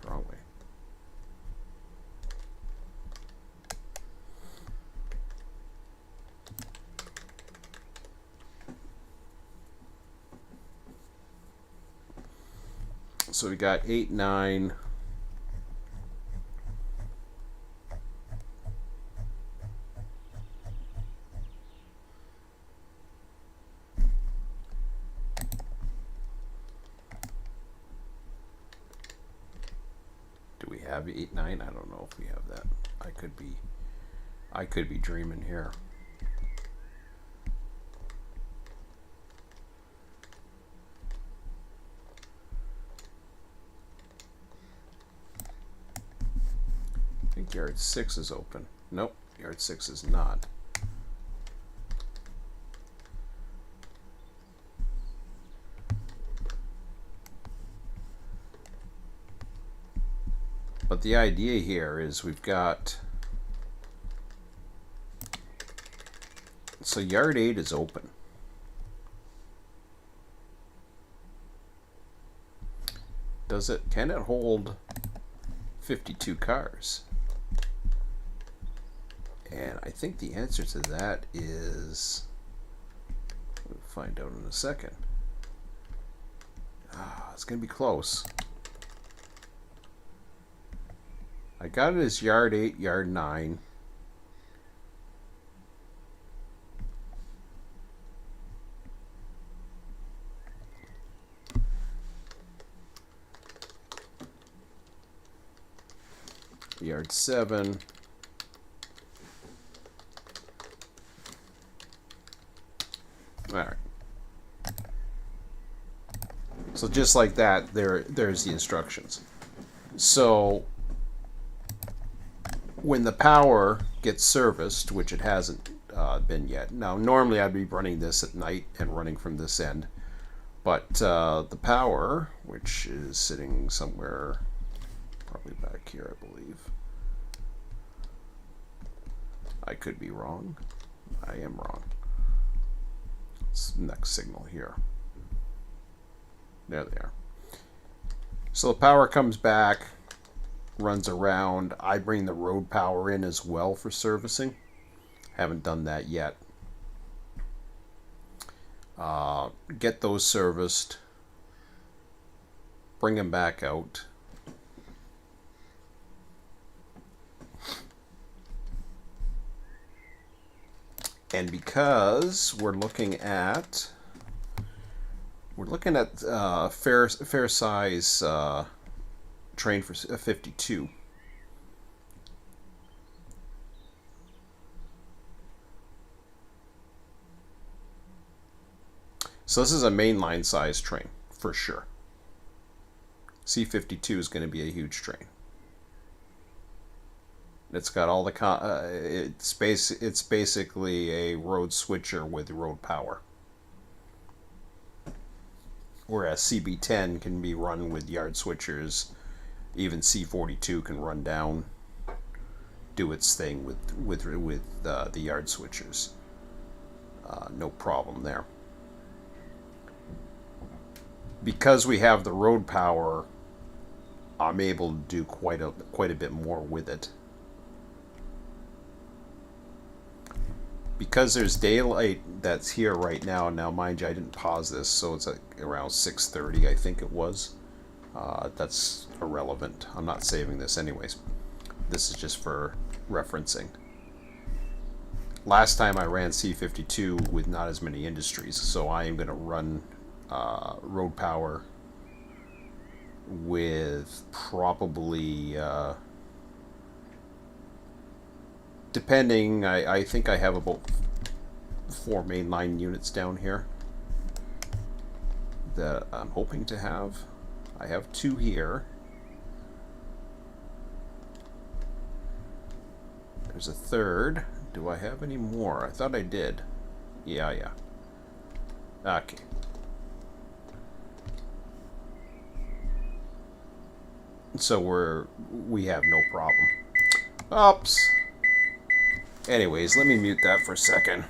wrong way. So we got 8, 9. Do we have 8, 9? I don't know if we have that. I could be dreaming here. I think yard 6 is open. Nope, yard 6 is not. But the idea here is we've got, so yard 8 is open. Can it hold 52 cars? And I think the answer to that is, we'll find out in a second. It's going to be close. I got it as yard 8, yard 9. Yard 7. All right. So just like that, there's the instructions. So when the power gets serviced, which it hasn't been yet. Now, normally I'd be running this at night and running from this end. But the power, which is sitting somewhere probably back here, I believe. I could be wrong. I am wrong. It's next signal here. There they are. So the power comes back, runs around. I bring the road power in as well for servicing. Haven't done that yet. Get those serviced. Bring them back out. And because we're looking at fair size train for 52. So this is a mainline size train for sure. C52 is going to be a huge train. It's got all the it's basically a road switcher with road power. Whereas CB10 can be run with yard switchers, even C42 can run down, do its thing with the yard switchers. No problem there. Because we have the road power, I'm able to do quite a bit more with it. Because there's daylight that's here right now. Now, mind you, I didn't pause this, so it's like around 6:30, I think it was. That's irrelevant. I'm not saving this anyways. This is just for referencing. Last time I ran C52 with not as many industries, so I am going to run road power with probably depending, I think I have about 4 mainline units down here that I'm hoping to have. I have 2 here. There's a third. Do I have any more? I thought I did. Yeah. Okay. So we have no problem. Oops. Anyways, let me mute that for a second.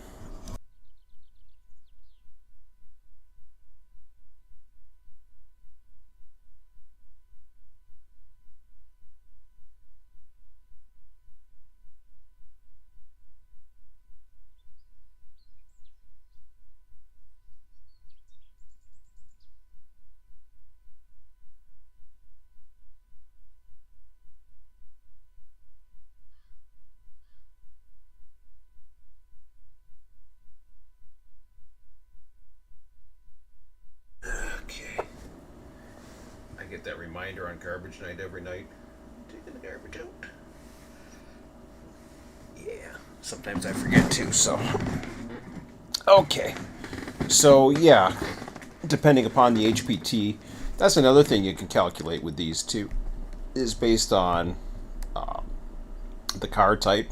reminder on garbage night every night. Taking the garbage out. Yeah, sometimes I forget too, so. Okay. So, yeah, depending upon the HPT, that's another thing you can calculate with these too, is based on the car type.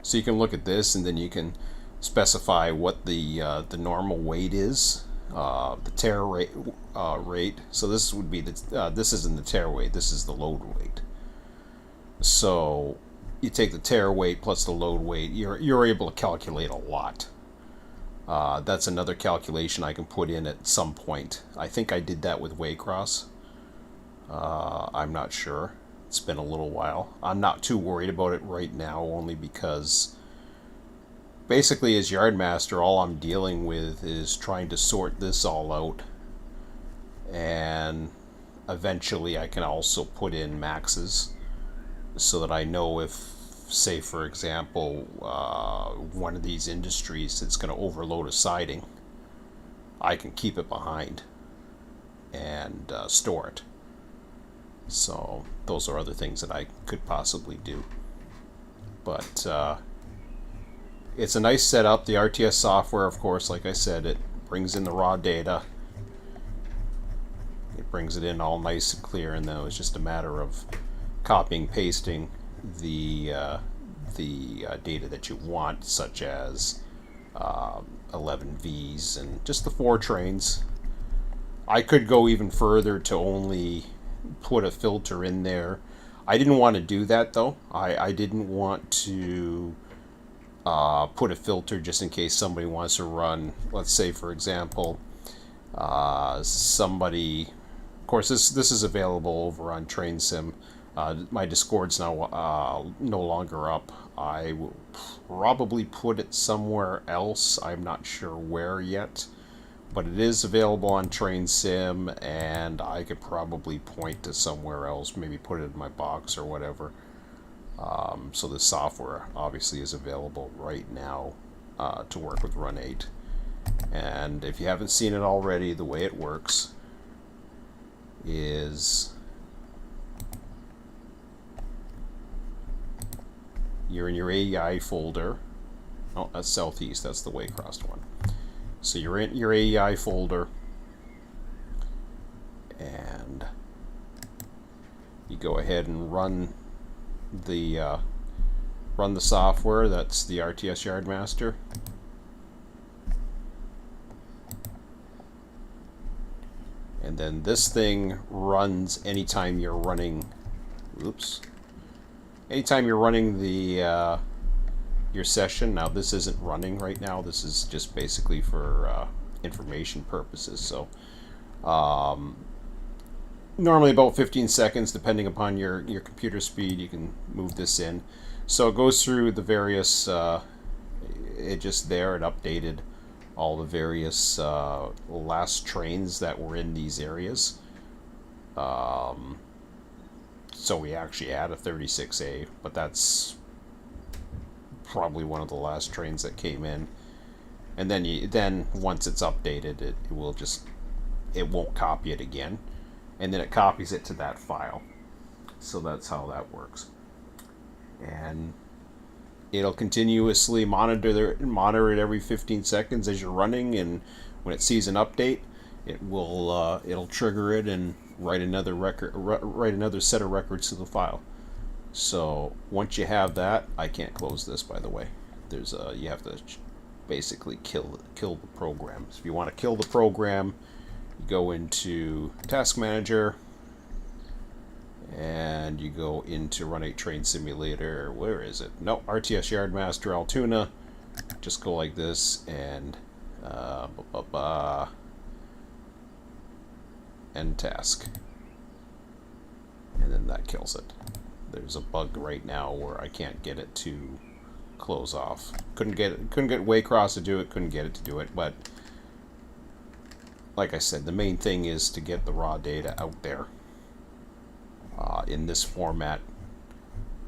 So you can look at this, and then you can specify what the normal weight is, the tear rate. So this would be this isn't the tear weight. This is the load weight. So you take the tear weight plus the load weight. You're able to calculate a lot. That's another calculation I can put in at some point. I think I did that with Waycross. I'm not sure. It's been a little while. I'm not too worried about it right now, only because basically as Yardmaster, all I'm dealing with is trying to sort this all out, and eventually I can also put in maxes so that I know if, say for example, one of these industries that's going to overload a siding, I can keep it behind and store it. So those are other things that I could possibly do. But it's a nice setup. The RTS software, of course, like I said, it brings in the raw data. It brings it in all nice and clear, and then it's just a matter of copying, pasting the data that you want, such as 11 Vs and just the 4 trains. I could go even further to only put a filter in there. I didn't want to do that though. I didn't want to put a filter just in case somebody wants to run, let's say for example, somebody, of course this is available over on Train Sim. My Discord's now no longer up. I will probably put it somewhere else. I'm not sure where yet, but it is available on Train Sim, and I could probably point to somewhere else, maybe put it in my box or whatever. So the software obviously is available right now to work with Run8. And if you haven't seen it already, the way it works is you're in your AEI folder. Oh, that's Southeast, that's the Waycross one. So you're in your AEI folder, and you go ahead and run the software. That's the RTS Yardmaster. And then this thing runs anytime you're running. Anytime you're running the your session. Now this isn't running right now. This is just basically for information purposes. So normally about 15 seconds, depending upon your computer speed, you can move this in. So it goes through the various. It updated all the various last trains that were in these areas. So we actually had a 36A, but that's probably one of the last trains that came in. And then once it's updated, it won't copy it again, and then it copies it to that file. So that's how that works. And it'll continuously monitor it every 15 seconds as you're running, and when it sees an update, it'll trigger it and write another set of records to the file. So once you have that, I can't close this, by the way. You have to basically kill the program. So if you want to kill the program, you go into Task Manager, and you go into Run8 Train Simulator. Where is it? No, RTS Yardmaster Altoona. Just go like this, and end task, and then that kills it. There's a bug right now where I can't get it to close off. Couldn't get Waycross to do it. Couldn't get it to do it. But like I said, the main thing is to get the raw data out there in this format.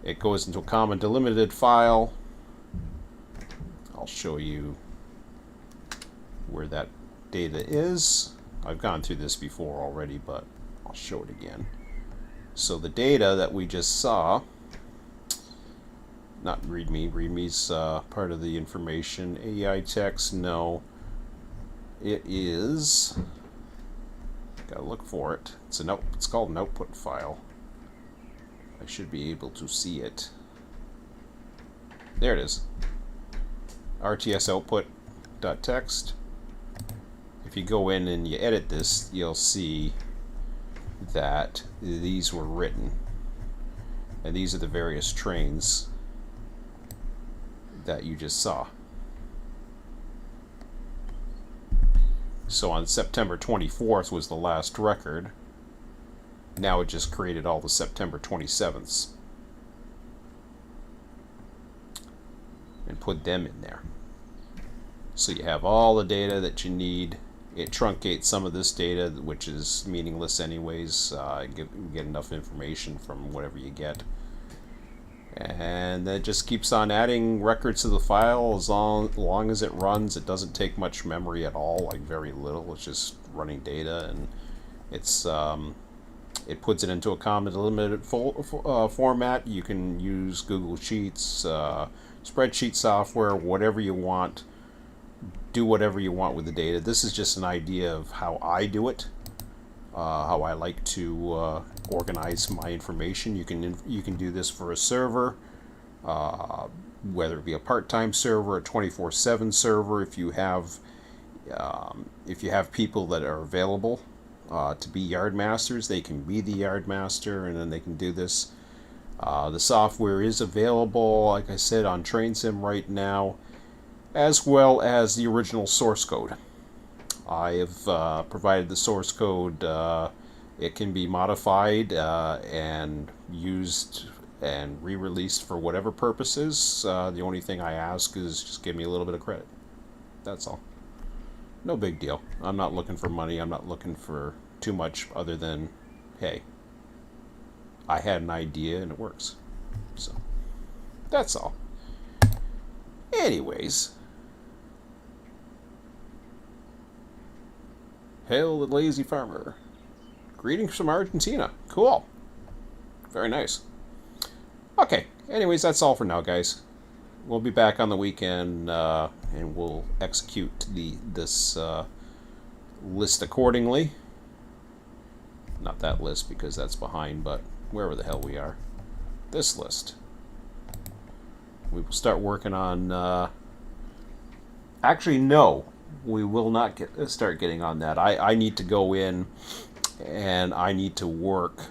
It goes into a comma delimited file. I'll show you where that data is. I've gone through this before already, but I'll show it again. So the data that we just saw, not README, README's part of the information. AI text, no. It is, gotta look for it. It's called an output file. I should be able to see it. There it is. RTS output.txt. If you go in and you edit this, you'll see that these were written. And these are the various trains that you just saw. So on September 24th was the last record. Now it just created all the September 27ths and put them in there. So you have all the data that you need. It truncates some of this data, which is meaningless anyways. You get enough information from whatever you get. And then it just keeps on adding records to the file as long as it runs. It doesn't take much memory at all, like very little. It's just running data, and it's it puts it into a common delimited format. You can use Google Sheets, spreadsheet software, whatever you want. Do whatever you want with the data. This is just an idea of how I do it, how I like to organize my information. You can do this for a server, whether it be a part-time server, a 24/7 server. If you have people that are available to be yard masters, they can be the yard master, and then they can do this. The software is available, like I said, on TrainSim right now, as well as the original source code. I have provided the source code. It can be modified and used and re-released for whatever purposes. The only thing I ask is just give me a little bit of credit. That's all. No big deal. I'm not looking for money. I'm not looking for too much other than, hey, I had an idea and it works. So that's all. Anyways, hail the lazy farmer. Greetings from Argentina. Cool. Very nice. Okay, anyways, that's all for now, guys. We'll be back on the weekend, and we'll execute this list accordingly. Not that list, because that's behind, but wherever the hell we are. This list. We will start working on... actually, no. We will not start getting on that. I need to go in and I need to work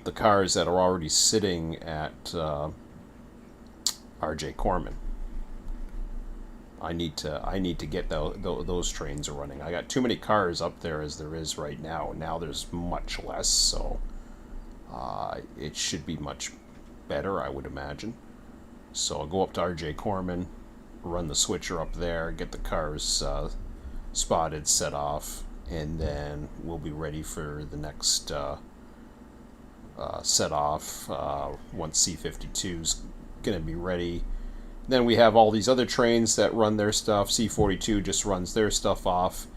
the cars that are already sitting at R.J. Corman. I need to get those trains running. I got too many cars up there as there is right now. Now there's much less, so it should be much better, I would imagine. So I'll go up to R.J. Corman, run the switcher up there, get the cars spotted, set off, and then we'll be ready for the next set off once C-52's going to be ready. Then we have all these other trains that run their stuff. C-42 just runs their stuff off.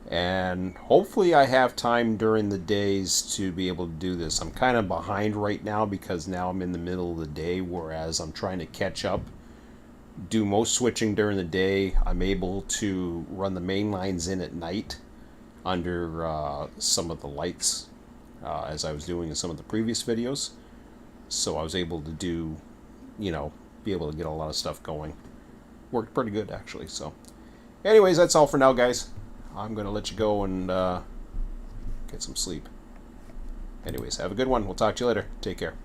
And hopefully I have time during the days to be able to do this. I'm kind of behind right now because now I'm in the middle of the day, whereas I'm trying to catch up. Do most switching during the day. I'm able to run the main lines in at night under some of the lights, as I was doing in some of the previous videos. So I was able to do, be able to get a lot of stuff going. Worked pretty good, actually. So anyways, that's all for now, guys. I'm going to let you go and get some sleep. Anyways, have a good one. We'll talk to you later. Take care.